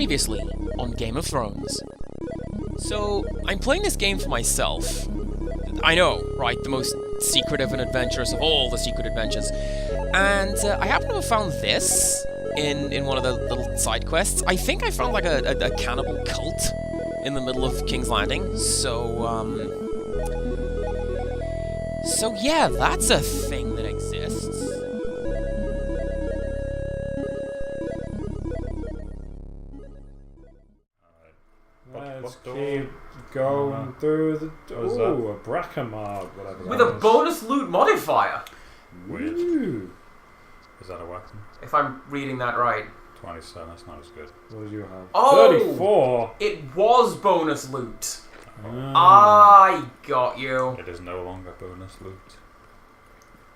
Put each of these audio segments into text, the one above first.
Previously on Game of Thrones. So, I'm playing this game for myself. I know, right? The most secretive and adventurous of all the secret adventures. And I happen to have found this in one of the little side quests. I think I found like a cannibal cult in the middle of King's Landing. So yeah, that's a thing that exists. Let's keep going through the... Ooh, a Bracamard, whatever that With a is. bonus loot modifier. Weird. Ooh. Is that a weapon? If I'm reading that right. 27, that's not as good. What did you have? Oh! 34! It was bonus loot. Ah. I got you. It is no longer bonus loot.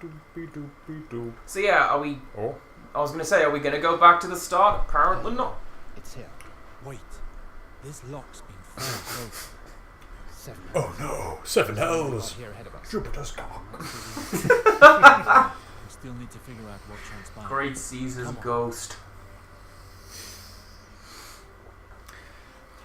Doopy-doopy-doop. So yeah, are we... Oh, I was going to say, are we going to go back to the start? Apparently not. It's here. Wait. This lock's been forced open. 7 oh no! 7 hells! here ahead of us. Jupiter's cock! We still need to figure out what transpired. Great Caesar's Come on. ghost.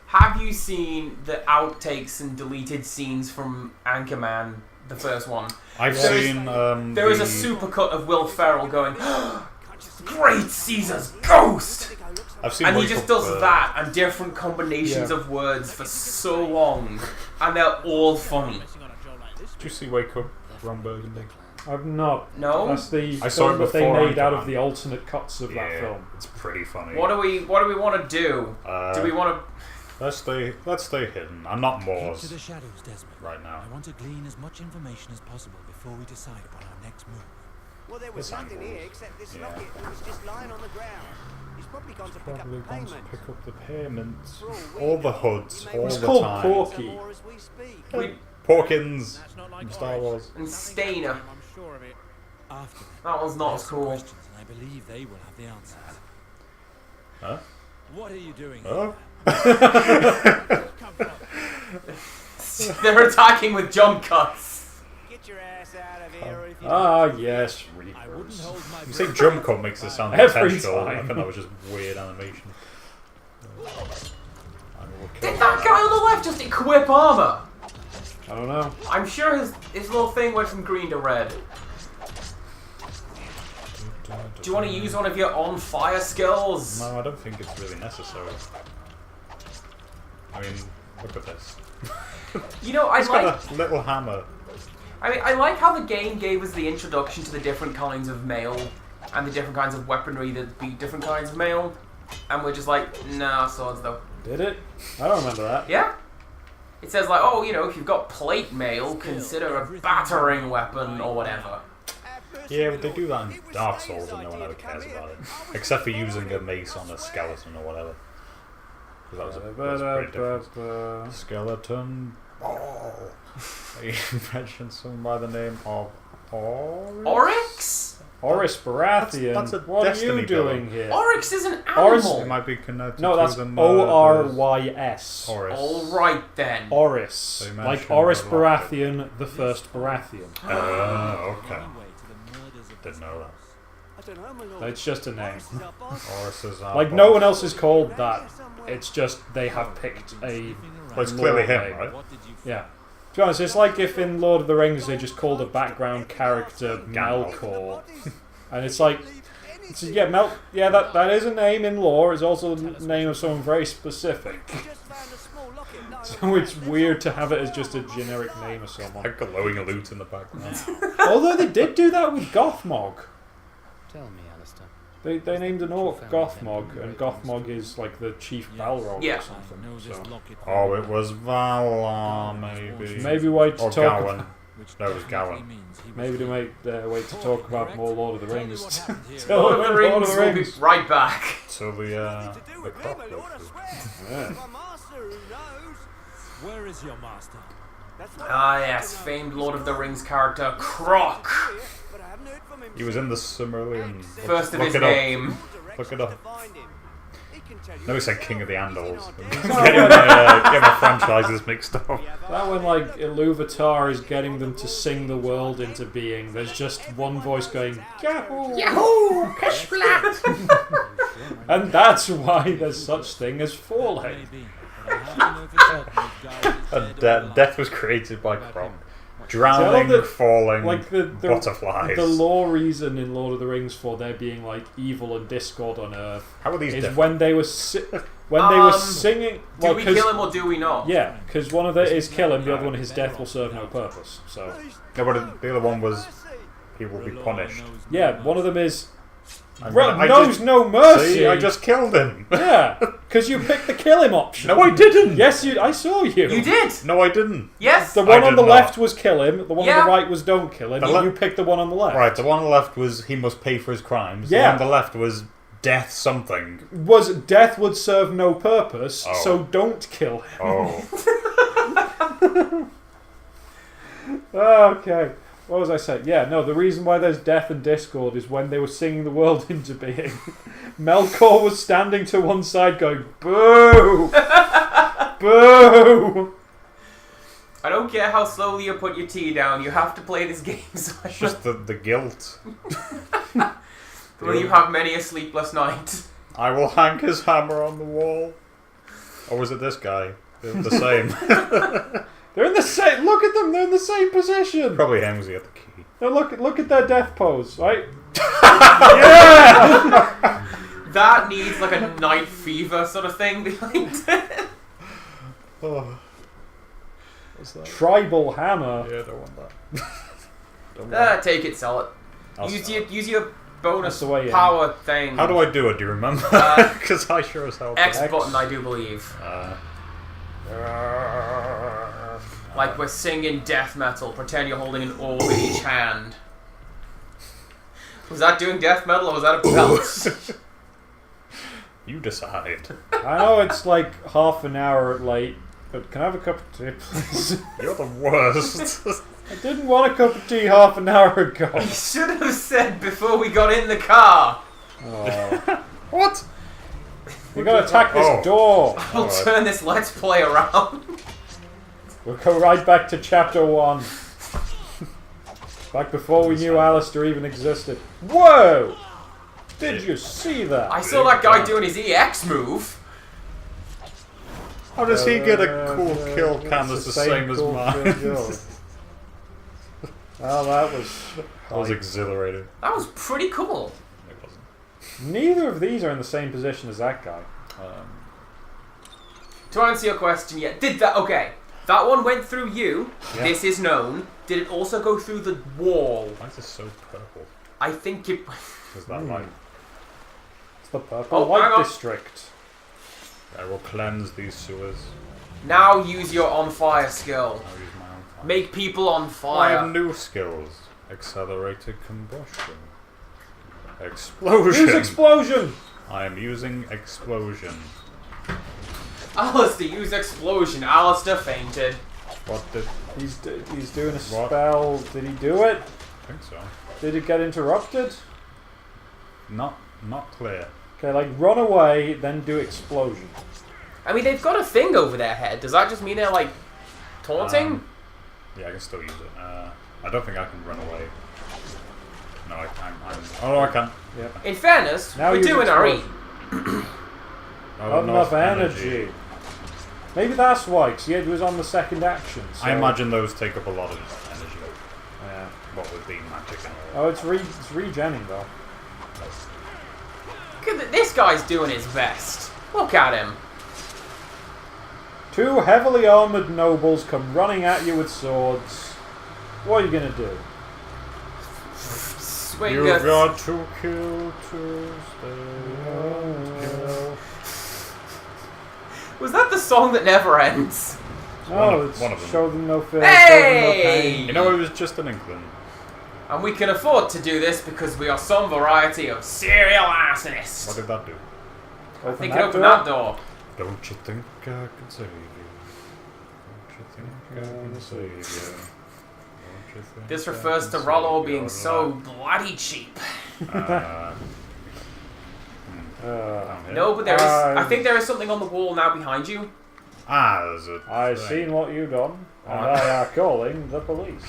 Have you seen the outtakes and deleted scenes from Anchorman, the first one? I've There is- seen There is a supercut of Will Ferrell going, Great Caesar's ghost! I've seen And he Wake just Up, does that and different combinations Yeah. of words for so long. And they're all funny. Did you see Wake Up, Ron Burgundy? I've not. No? That's the I saw film it that they before made out of Anchorman. the alternate cuts of that film. It's pretty funny. What do we want to do? Do we want to... Let's stay hidden. I'm not Keep Moors to the shadows, Desmond. right now. I want to glean as much information as possible before we decide upon our next move. Well, there was This nothing angle. here except this Yeah. locket that was just lying on the ground. He's probably gone to pick Probably up the going to payment. pick up the payments. For we All the know, hoods, he may all well It's the called time. Porky. some more as we speak. We, Porkins from Star Wars. and Stainer. After that, That one's not there's as some cool. questions, and I believe they will have the answers. Huh? What are you doing? Oh? They're attacking with jump cuts. Get your ass out of here if you Ah, yes, I wouldn't Reapers. hold my You say breath. jump cut makes it sound Every intentional. I time. think that was just weird animation. Did that guy on the left just equip armor? I don't know. I'm sure his little thing went from green to red. Do you want to use one of your on fire skills? No, I don't think it's really necessary. I mean, look at this. You know, I He's like. got a little hammer. I mean, I like how the game gave us the introduction to the different kinds of mail and the different kinds of weaponry that beat different kinds of mail, and we're just like, nah, swords though. Did it? I don't remember that. Yeah. It says like, oh, you know, if you've got plate mail, consider a battering weapon or whatever. Yeah, but they do that in Dark Souls and no one ever cares about it. Except for using a mace on a skeleton or whatever. Because that was pretty different. Skeleton ball. You mentioned someone by the name of Oryx? Oris Baratheon. That's a what are Destiny you doing villain. here? Oryx is an Oryx- animal. It might be connected No, to that's the murders. Orys. Oris. Alright then. Oris. They Like mentioned Oris the Baratheon, the first Baratheon. Okay. Anyway, to the murders of Didn't know that. I don't know, my lord. It's just a name. This is our boss. Oris is Like, no one else is called that. It's just they have picked a... Well, it's clearly him, name. right? What did you Yeah. To be honest, it's like if in Lord of the Rings they just called a background character Melkor. And it's like... It's, yeah, that is a name in lore. It's also the name of someone very specific. Just found a small locket lying So it's weird to have it as just a generic name of someone. Like glowing loot in the background. Although they did do that with Gothmog. Tell me, Alistair. They named an orc Gothmog, and Gothmog is like the chief Balrog Yeah. or something. know this So locket? Oh, it was Valar, maybe. maybe wait to Or talk. Gowan. Which No, it was definitely Gowan. means he was Maybe to wait to talk about more Lord of the Tell me Rings. what happened here. Tell Lord me of the about Lord Rings of the will be Rings. right back. Till to do the with crop him, my goes lord, I through. swear. Yeah. My master who knows. Where is your master? That's what Ah I yes, know. famed He's Lord of the gone. Rings character, Croc. But I haven't heard from him He was in the Silmarillion. First of Look his it up. name. Look it up. To find him. He can tell you No, he said King of the Andals. everything Get my franchises mixed up. That when like Iluvatar is getting them to sing the world into being, there's just one voice going Yahoo! Yahoo! Pish splat! And that's why there's such thing as falling. Maybe, but I have to know for certain those guys And said death was created by Kronk. See, I love Drowning, that, falling, like the butterflies. The lore reason in Lord of the Rings for there being like evil and discord on Earth How are these is different? when they were they were singing. Do Well, we 'cause- kill him or do we not? Yeah, because one of it is kill him, the other one his death will serve no purpose. So No, but the other one was he will be the Lord punished. knows yeah, best. one of them is I knows just- no mercy. See, I just killed him. Yeah, because you picked the kill him option. No, I didn't. Yes, I saw you. You did. No, I didn't. Yes. The one I on the did left not. was kill him. The one on Yeah. the right was don't kill him. The And le- you picked the one on the left. Right, the one on the left was he must pay for his crimes. Yeah. The one on the left was death something. Was death would serve no purpose, Oh. so don't kill him. Oh. Okay. What was I saying? Yeah, no, the reason why there's death and discord is when they were singing the world into being. Melkor was standing to one side going, boo! Boo! I don't care how slowly you put your tea down. You have to play this game. So It's just the guilt. Will you have many a sleepless night? I will hang his hammer on the wall. Or was it this guy? They're the same. They're in the same. Look at them. They're in the same position. Probably him 'cause he had the key. Now look at their death pose, right? That needs like a night fever sort of thing behind it. Oh. What's that? Tribal hammer. Yeah, don't want that. Don't want Take it, sell it. I'll Use sell your That's bonus the way in. power thing. How do I do it? Do you remember? Uh, Because I sure as hell. X X. button, I do believe. Like we're singing death metal. Pretend you're holding an orb in each hand. Was that doing death metal or was that a belt? You decide. I know it's like half an hour late, but can I have a cup of tea, please? You're the worst. I didn't want a cup of tea half an hour ago. You should have said before we got in the car. Oh. What? We gotta attack this Oh. door. We'll Alright. turn this let's play around. We'll go right back to chapter 1. Back before we knew Alistair even existed. Whoa! Did you see that? I saw that guy doing his EX move. How does he get a cool kill It's cam that's the same as cool mine? kill. Well, that was... I was exhilarated. That was pretty cool. It wasn't. Neither of these are in the same position as that guy. To answer your question, yeah, did that? Okay, that one went through you. Yeah. This is known. Did it also go through the wall? Why is this so purple? I think it. Is that like It's the Purple Oh, hang Light on. District. I will cleanse these sewers? Now use your on fire skill. I'll use my own fire. Make people on I have fire. new skills. Accelerated combustion. Explosion. Use explosion! I am using explosion. Alistair, use explosion. Alistair fainted. What did He's doing a What? spell. Did he do it? I think so? Did it get interrupted? Not clear. Okay, like run away, then do explosion. I mean, they've got a thing over their head. Does that just mean they're like taunting? Yeah, I can still use it. I don't think I can run away. No, I'm oh, no, I can. Yep. In fairness, Now we're use doing our explosion. Not enough energy. Maybe that's why, because he was on the second action. So. I imagine those take up a lot of energy. Yeah. What with being magic and all. Oh, it's regenning though. Look at this guy's doing his best. Look at him. 2 heavily armored nobles come running at you with swords. What are you gonna do? Swing You've us. got to kill to stay. Kill. Was that the song that never ends? No, of- it's one of them. show them no fear, show them no Hey! pain. You know, it was just an inkling. And we can afford to do this because we are some variety of serial What arsonists. did that do? I think that it opened door. that door. Don't you think I can save you? Don't you think I can save you? Don't you think This I refers can to Rollo save being your so life? bloody cheap. Down here. No, but there is. I think there is something on the wall now behind you. There's a I've thing. seen what you've done, and Oh. I are calling the police.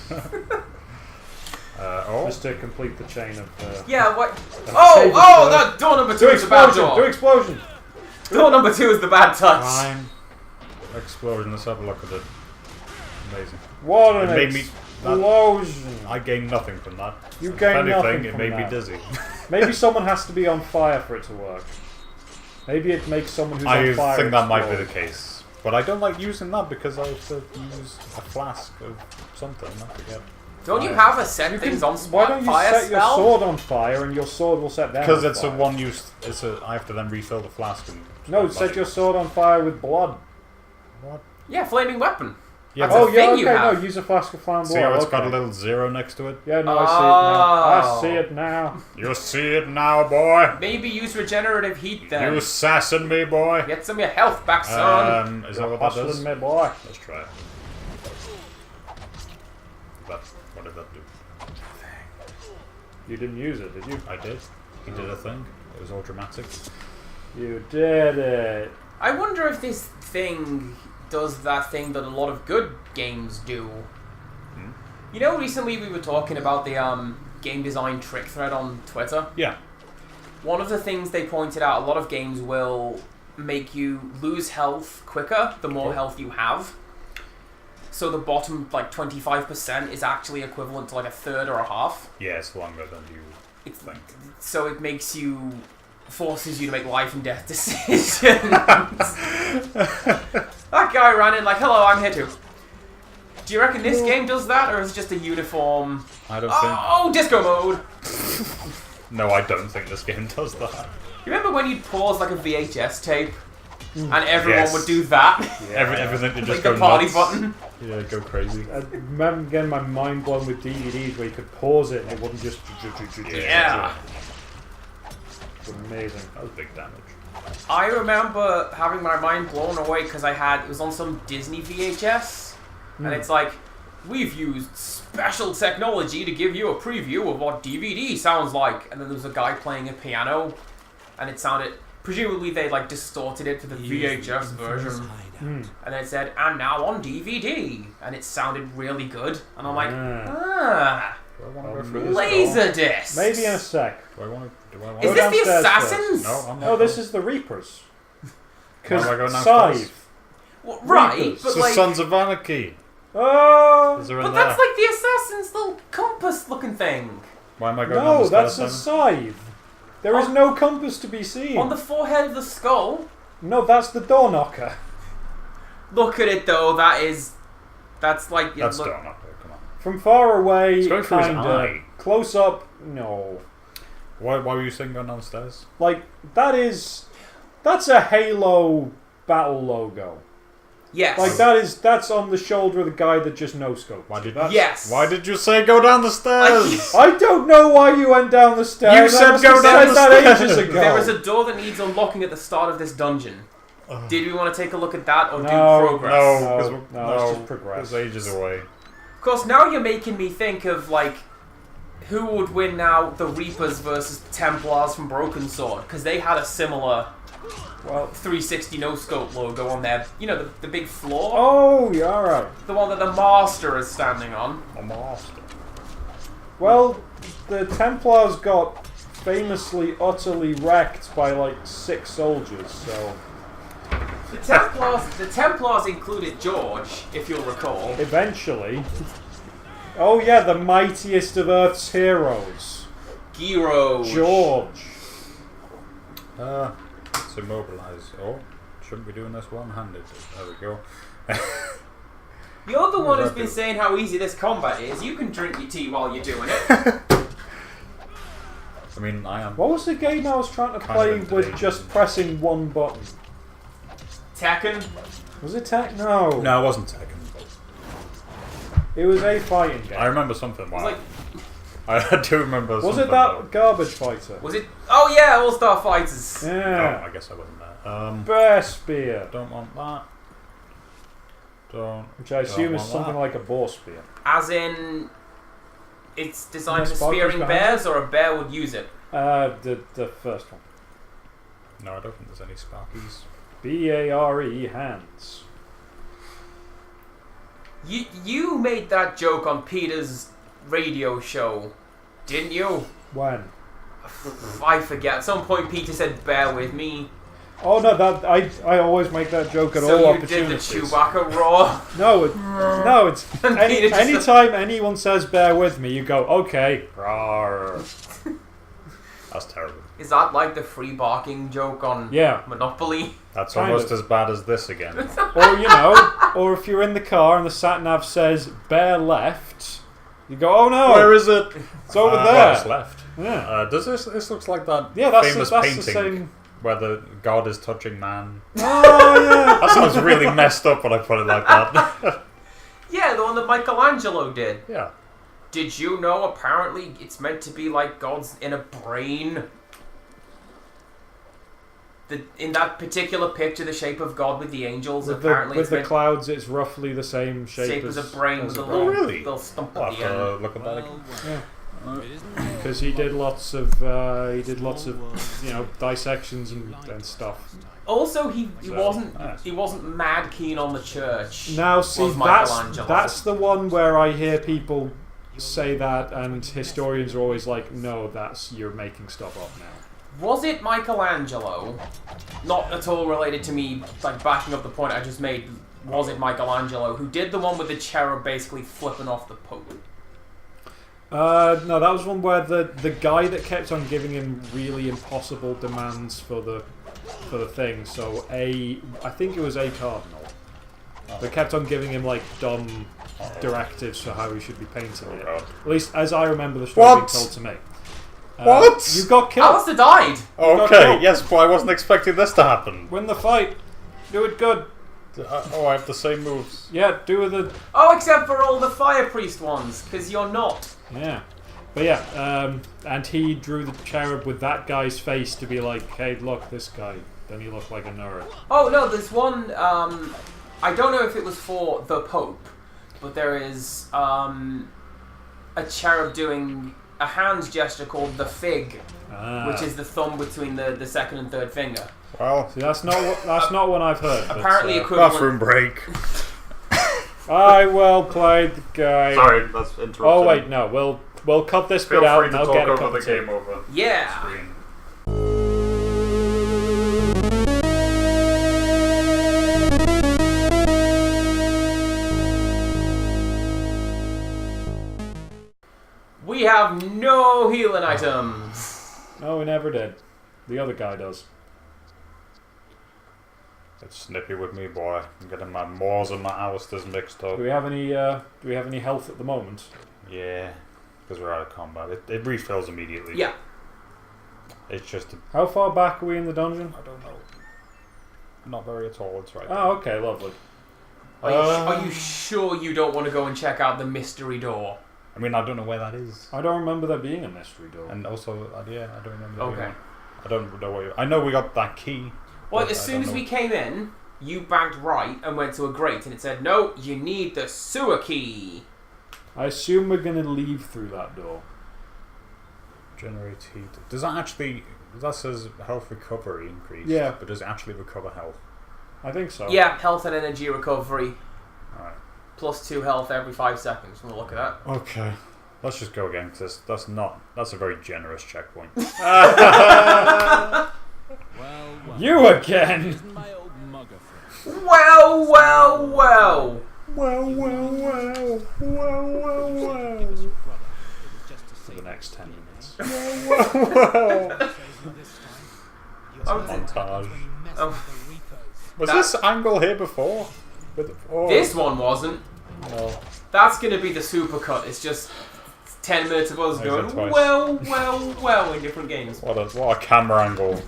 Just to complete the chain of... Yeah, what? Save Oh, it that door number 2 do is the bad explosion! Do door. explosion! Door number 2 is the bad touch. Fine. Explosion, let's have a look at it. Amazing. What an It made me... explosion! I gained nothing from that. You If gained anything, nothing it from made me that. dizzy. Maybe someone has to be on fire for it to work. Maybe it makes someone who's I on fire think that might be explode. the case. But I don't like using that because I have to use a flask of something. I forget. Don't you have a set things on Why spot don't you fire set your spell? sword on fire and your sword will set them Because on it's fire? a one-use. I have to then refill the flask and. No, spend set money. your sword on fire with blood. What? Yeah, flaming weapon. Yeah, That's but a thing okay, you no, have. use a flask of flammable see how oil. it's got a okay. little 0 next to it? Yeah, no, Oh. I see it now. You see it now, boy. Maybe use regenerative heat then. You sassing me, boy. Get some of your health back, son. Is I see that it. what that Hustling does? me, boy. Let's try it. What did that do? You didn't use it, did you? I did. He did a thing. It was all dramatic. You did it. I wonder if this thing does that thing that a lot of good games do. You know, recently we were talking about the game design trick thread on Twitter. Yeah. One of the things they pointed out, a lot of games will make you lose health quicker the more health you have. So the bottom, like 25%, is actually equivalent to like a third or a half. Yeah, it's longer than you It's, think. so it forces you to make life and death decisions. That guy ran in like, hello, I'm here too. Do you reckon this game does that, or is it just a uniform... I don't think. Oh, disco mode! No, I don't think this game does that. You remember when you'd pause like a VHS tape, and everyone Yes. would do that? Everything would just Like go the party nuts. button? Yeah, go crazy. I remember getting my mind blown with DVDs where you could pause it and it wouldn't just... Yeah. It's amazing. That was big damage. I remember having my mind blown away because it was on some Disney VHS, and it's like, we've used special technology to give you a preview of what DVD sounds like, and then there was a guy playing a piano, and it sounded, presumably they like distorted it for the VHS version, and then it said, and now on DVD, and it sounded really good, and I'm like, Do I want to go through this? Laserdisc! Maybe in a sec. Do I want to? Is Go this the downstairs Assassins? No, I'm not. No, this is the Reapers. Why am I going Because downstairs? Scythe. Well, right, Reapers. It's but the like... Sons of Anarchy. Oh! Is there in But there? that's like the Assassin's little compass-looking thing. Why am I going No, down the that's stairs, a Simon? scythe. There is no compass to be seen. On the forehead of the skull. No, that's the door knocker. Look at it though. That's like That's look, done. Come on. From far away, It's going through his kinda. eye. Close up, no. Why were you saying going downstairs? Like, that's a Halo battle logo. Yes. Like, that's on the shoulder of the guy that just no-scoped. Why did Yes. Why did you say go down the stairs? I don't know why you went down the stairs. You I said must go have down said the that stairs. ages ago. There is a door that needs unlocking at the start of this dungeon. Did we want to take a look at that or No, do progress? No, because No, it's just progress. It's ages away. Of course, now you're making me think of like who would win now, the Reapers versus Templars from Broken Sword, because they had a similar 360 no-scope logo on there. You know, the big floor? Oh, yeah, alright. The one that the Master is standing on. A master. Well, the Templars got famously utterly wrecked by like 6 soldiers, so The Templars included George, if you'll recall. eventually... Oh yeah, the mightiest of Earth's heroes. George. George. Let's immobilize. Oh, shouldn't be doing this one-handed. There we go. You're the one who's that been do? saying how easy this combat is. You can drink your tea while you're doing it. I mean, I am. What was the game I was trying to Kind play of with entertaining. just pressing one button? Tekken. Was it Tech? No. No, it wasn't Tekken. It was a fighting game. I remember something. Wow. Like, I do remember Was something. it that Garbage Fighter? was it? Oh yeah, All Star Fighters. Oh, Yeah. I guess I wasn't there. Bear Spear. Don't want that. Don't. Which I assume is want something that. like a boar spear. As in, it's designed Yes, for Sparkles spearing behind bears, or a bear would use it. The first one. No, I don't think there's any Sparkies. B-A-R-E, hands. You made that joke on Peter's radio show, didn't you? When? I forget. At some point, Peter said, "Bear with me." Oh no, that I always make that joke at all So you did the opportunities. Chewbacca roar. No, it's And Peter just anytime anyone says "bear with me," you go, "Okay." Rawr. That's terrible. Is that like the free barking joke on Yeah. Monopoly? That's Kind almost of. as bad as this again. Or or if you're in the car and the sat nav says "bear left," you go, "Oh no, Where is it? it's over Well, there." it's left. Yeah, Does this looks like that that's famous the painting same. where the god is touching man? Oh yeah. That sounds really messed up when I put it like that. Yeah, the one that Michelangelo did. Yeah. Did you know apparently it's meant to be like God's in a brain? In that particular picture, the shape of God with the angels, apparently With it's the meant clouds, it's roughly the same shape as a brain with a brain. Oh, little, really? little stump I'll at have the to end. look at that again. Because he did lots of dissections and stuff. Also, he Nice. wasn't mad keen on the church. Now see, was Michelangelo. that's the one where I hear people say that, and historians are always like, "No, you're making stuff up now." Was it Michelangelo? Not at all related to me, like backing up the point I just made. Was it Michelangelo who did the one with the cherub basically flipping off the Pope? No, that was one where the guy that kept on giving him really impossible demands for the thing. So I think it was a cardinal. They kept on giving him like dumb directives for how he should be painting it. God. At least as I remember the story being What? told to me. What? You got killed. Alistair died! Okay, yes, but I wasn't expecting this to happen. Win the fight. Do it good. I have the same moves. Yeah, do the. Oh, except for all the fire priest ones, because you're not. Yeah. But yeah, and he drew the cherub with that guy's face to be like, "Hey, look, this guy." Then he looked like a nerd. Oh no, there's one. I don't know if it was for the Pope, but there is a cherub doing a hand gesture called the fig, which is the thumb between the second and third finger. Well, See, that's not one I've heard. but, Apparently equivalent. bathroom break. I well played the guy. Sorry, that's interrupted. Oh wait, no. We'll cut this Feel bit out free and to I'll talk get a over cup the of tea. game over Yeah. screen. We have no healing items. No, we never did. The other guy does. It's snippy with me, boy. I'm getting my Moors and my Alistairs mixed up. Do we have any health at the moment? Yeah, because we're out of combat. It refills immediately. Yeah. It's just How far back are we in the dungeon? I don't know. Not very at all. It's right. Oh, okay, lovely. Are you sure you don't want to go and check out the mystery door? I mean, I don't know where that is. I don't remember there being a mystery door. And also, yeah, I don't remember. Okay. One. I don't know where. I know we got that key. Well, but as I soon don't as know. we came in, you banked right and went to a grate, and it said, "No, you need the sewer key." I assume we're going to leave through that door. Generate heat. Does that actually? That says health recovery increase. Yeah. But does it actually recover health? I think so. Yeah, health and energy recovery, Alright. plus 2 health every 5 seconds. We'll look at that. Okay. Let's just go again, because that's a very generous checkpoint. Well, You again! isn't my old mugger friend? Well. Well. Give us your brother. It was just to For save the next 10 minutes. Montage. Was That- this angle here before? This one wasn't. No. That's going to be the supercut. It's just 10 minutes of us Is going, that twice? well in different games. What a camera angle.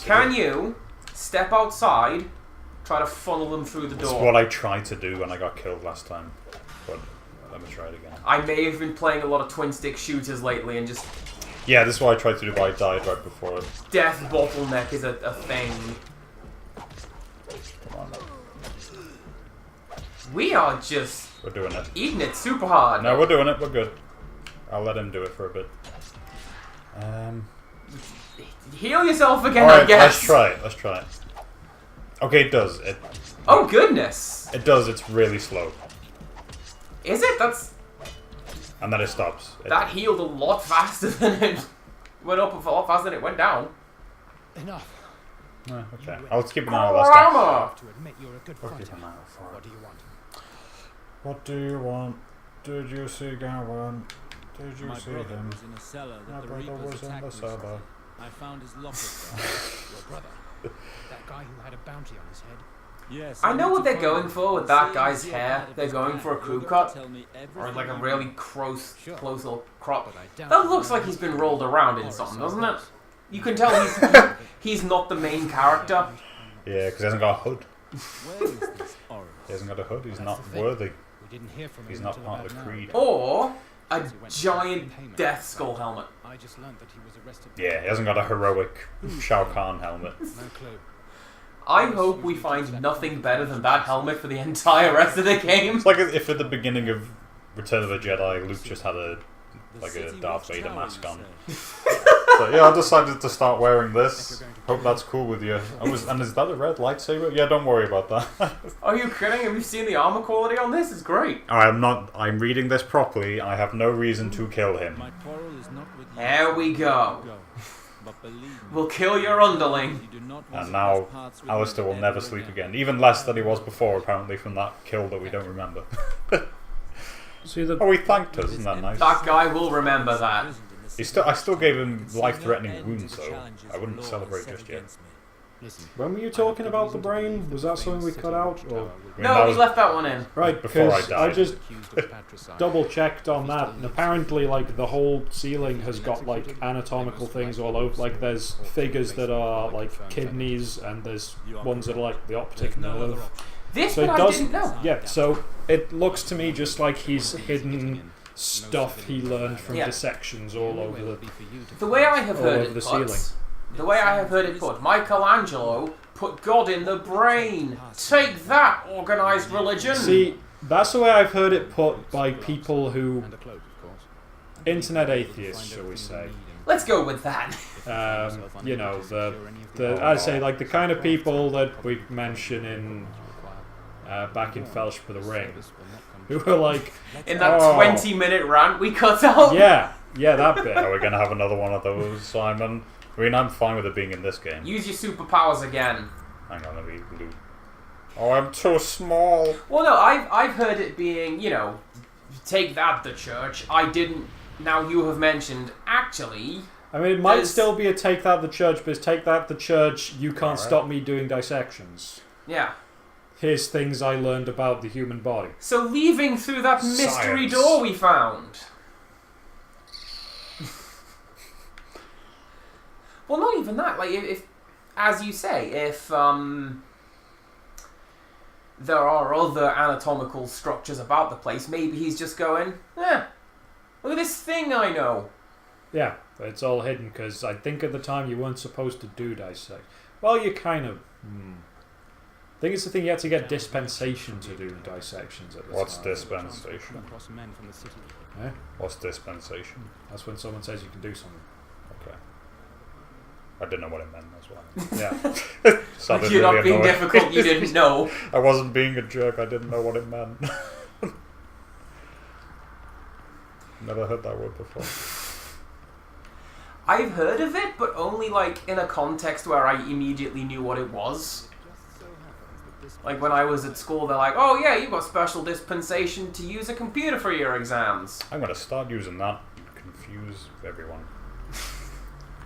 Can you step outside, try to funnel them through the That's door? what I tried to do when I got killed last time. But let me try it again. I may have been playing a lot of twin stick shooters lately and just Yeah, this is what I tried to do, but I died right before it. death bottleneck is a thing. Come on. We are just We're doing it. eating it super hard. No, we're doing it. We're good. I'll let him do it for a bit. Heal yourself again, I Alright, guess. let's try it. Let's try it. Okay, it does. Oh goodness! It does. It's really slow. Is it? And then it stops. That healed a lot faster than it went up, a lot faster than it went down. Enough. Okay. I'll keep an eye on that stuff. Grandma! To admit you're a good I'll keep fighter. an eye out for What it. do you want? What do you want? Did you see Gawain? Did you My see brother him? was in a cellar My that the brother Reapers was in attacked the me from. cellar. I found his locket there. Your brother. That guy who had a bounty on his head. Yes. I know need what to they're find going him. for with that Seeing guy's as you're hair. part of They're this going plan, for a crew you're gonna cut. tell me Or everything like a you really know. close Sure. little crop. But I doubt That you looks know like he's been his rolled name. around in Or something, his doesn't it? voice. You can tell he's not the main character. Yeah, because he hasn't got a hood. Where is this orange? He hasn't got a hood. He's That's not the thing. worthy. We didn't hear from him He's not until part of the about now. creed. Or a He went to giant payment. death skull helmet. I just learned that he was arrested. Yeah, he hasn't got a heroic Shao Kahn helmet. No clue. I hope we find nothing better than that helmet for the entire rest of the game. It's like if at the beginning of Return of the Jedi, Luke just had a The a city Darth Vader watchtower, mask you on. say? So yeah, I decided to start wearing this. Hope that's cool with you. And is that a red lightsaber? Yeah, don't worry about that. Are you kidding? Have you seen the armor quality on this? It's great. I'm not. I'm reading this properly. I have no reason to kill him. My quarrel is not with you. There we go. But believe me, We'll kill your underling. you do not want And to now cross paths with Alistair me will never ever sleep again. Even less than he was before, apparently, from that kill that we don't remember. See the Oh, he thanked us. Isn't that nice? That guy will remember that. I still gave him life-threatening wounds, though. I wouldn't celebrate just yet. Listen. when were you talking about the brain? Was that something we cut out? Or? I mean, that No, we was- left that one in. Right, Before I because died. I just Accused of patricide. double checked on that, and apparently, like, the whole ceiling has got like anatomical things all over. Like, there's figures that are like kidneys, and there's ones that are like the optic nerve. This So bit it I does, didn't know. yeah. So it looks to me just like he's hidden stuff he learned from Yeah. dissections all over the. The way I have All heard over it the put, ceiling. the way I have heard it put, Michelangelo put God in the brain. Take that, organized religion. See, that's the way I've heard it put by people who And a cloak, of course. internet atheists, shall we say. Let's go with that. You know, I'd say like the kind of people that we mention in back in Fellowship of the Ring, who were like, In that Oh. 20-minute rant we cut out. yeah, that bit. Are we gonna have another one of those, Simon? I mean, I'm fine with it being in this game. Use your superpowers again. Hang on, let me loot. Oh, I'm too small. Well, no, I've heard it being, you know, take that, the church. I didn't. Now you have mentioned, actually, I mean, it might There's- still be a take that the church, but it's take that the church. You can't Alright. stop me doing dissections. yeah. Here's things I learned about the human body. So leaving through that mystery Science. door we found. Well, not even that. Like, if as you say, if there are other anatomical structures about the place, maybe he's just going, look at this thing I know. Yeah, it's all hidden because I think at the time you weren't supposed to do dissect. Well, you kind of. I think it's the thing you had to get dispensation to do dissections at the What's time. dispensation? Across men from the city. Eh? What's dispensation? That's when someone says you can do something. Okay. I didn't know what it meant as well. Yeah. Sounded You're not really being annoying. difficult, you didn't know. I wasn't being a jerk, I didn't know what it meant. Never heard that word before. I've heard of it, but only like in a context where I immediately knew what it was. Like when I was at school, they're like, "Oh yeah, you got special dispensation to use a computer for your exams." I'm gonna start using that and confuse everyone.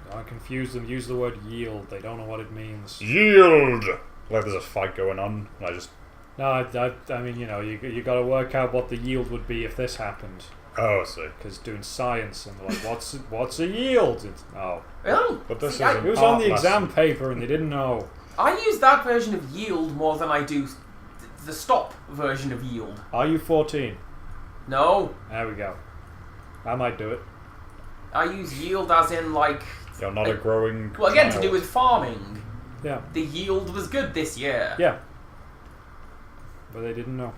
Don't confuse them. Use the word yield. They don't know what it means. Yield! Like there's a fight going on, and I just... No, I mean, you know, you got to work out what the yield would be if this happened. Oh, I see. Because doing science and they're like, what's a yield? It's, oh, Really? But this See, is I- an it was on art the exam lesson. paper and they didn't know. I use that version of yield more than I do the stop version of yield. Are you 14? No, There we go. I might do it. I use yield as in like, You're not a growing well, again to child. do with farming. Yeah. The yield was good this year. Yeah. But they didn't know.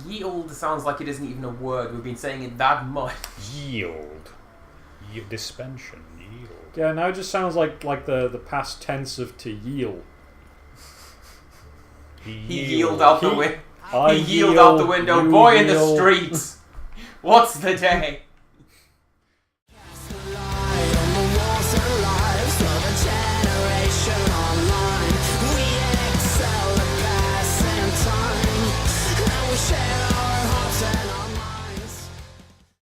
Yield sounds like it isn't even a word. We've been saying it that much. Yield. Dispension. Yield. Yeah, now it just sounds like the past tense of to yield. He yield out the He- window. I He yield out the yield, window. you Boy in the yield. streets. What's the day?